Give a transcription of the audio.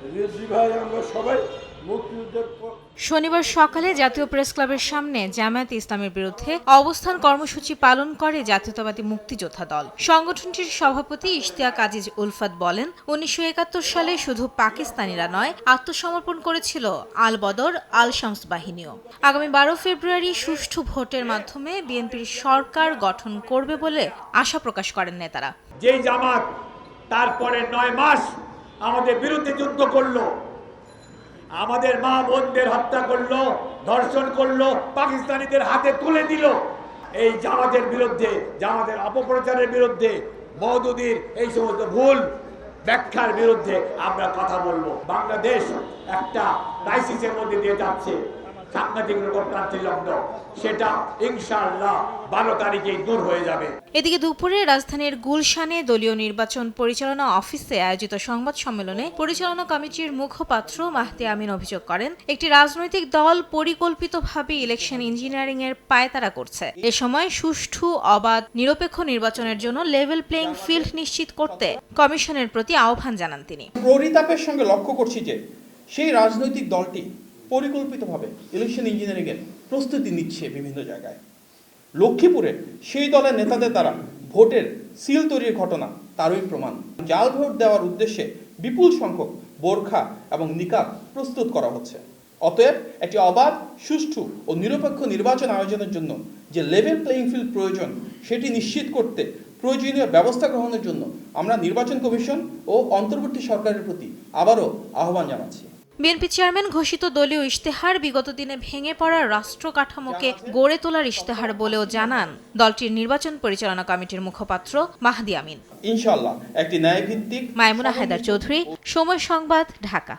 আমরা সবাই মুক্তিযুদ্ধের শনিবার সকালে জাতীয় প্রেস ক্লাবের সামনে জামায়াতে ইসলামের বিরুদ্ধে অবস্থান কর্মসূচি পালন করে জাতীয়তাবাদী মুক্তিযোদ্ধা দল। সংগঠনটির সভাপতি ইশতিয়াক আজিজ উলফাত বলেন, ১৯৭১ সালে শুধু পাকিস্তানিরা নয়, আত্মসমর্পণ করেছিল আল বদর, আল শামস বাহিনীও। আগামী ১২ ফেব্রুয়ারি সুষ্ঠু ভোটের মাধ্যমে বিএনপির সরকার গঠন করবে বলে আশা প্রকাশ করেন নেতারা। যেই জামাত তারপরে ৯ মাস আমাদের বিরুদ্ধে যুদ্ধ করলো, আমাদের মা বোনদের হত্যা করলো, ধর্ষণ করলো, পাকিস্তানিদের হাতে তুলে দিল, এই জামাতের বিরুদ্ধে, জামাতের অপপ্রচারের বিরুদ্ধে, মওদুদির এই সমস্ত ভুল ব্যাখ্যার বিরুদ্ধে আমরা কথা বলবো। বাংলাদেশ একটা ক্রাইসিসের মধ্যে দিয়ে যাচ্ছে, সাংঘাতিক রূপকান্তি লগ্ন, সেটা ইনশাআল্লাহ ১২ তারিখেই দূর হয়ে যাবে। এদিকে দুপুরে রাজধানীর গুলশানে দলীয় নির্বাচন পরিচালনা অফিসে আয়োজিত সংবাদ সম্মেলনে পরিচালনা কমিটির মুখপাত্র মাহদি আমিন অভিযোগ করেন, একটি রাজনৈতিক দল পরিকল্পিতভাবে ইলেকশন ইঞ্জিনিয়ারিং এর পায়তারা করছে। এ সময় সুষ্ঠু, অবাধ, নিরপেক্ষ নির্বাচনের জন্য লেভেল প্লেইং ফিল্ড নিশ্চিত করতে কমিশনের প্রতি আহ্বান জানান তিনি। পরিতাপের সঙ্গে লক্ষ্য করছি যে সেই রাজনৈতিক দলটি পরিকল্পিতভাবে ইলেকশন ইঞ্জিনিয়ারিংয়ের প্রস্তুতি নিচ্ছে বিভিন্ন জায়গায়। লক্ষ্মীপুরে সেই দলের নেতাদের দ্বারা ভোটের সিল তৈরির ঘটনা তারই প্রমাণ। জাল ভোট দেওয়ার উদ্দেশ্যে বিপুল সংখ্যক বোরখা এবং নিকাব প্রস্তুত করা হচ্ছে। অতএব একটি অবাধ, সুষ্ঠু ও নিরপেক্ষ নির্বাচন আয়োজনের জন্য যে লেভেল প্লেইং ফিল্ড প্রয়োজন, সেটি নিশ্চিত করতে প্রয়োজনীয় ব্যবস্থা গ্রহণের জন্য আমরা নির্বাচন কমিশন ও অন্তর্বর্তী সরকারের প্রতি আবারও আহ্বান জানাচ্ছি। বিএনপি চেয়ারম্যান ঘোষিত দলীয় ইশতেহার বিগত দিনে ভেঙে পড়া রাষ্ট্র কাঠামোকে গড়ে তোলার ইশতেহার বলেও জানান দলটির নির্বাচন পরিচালনা কমিটির মুখপাত্র মাহদি আমিন। ইনশাআল্লাহ একটি ন্যায়ভিত্তিক। মাইমুনা হায়দার চৌধুরী, সময় সংবাদ, ঢাকা।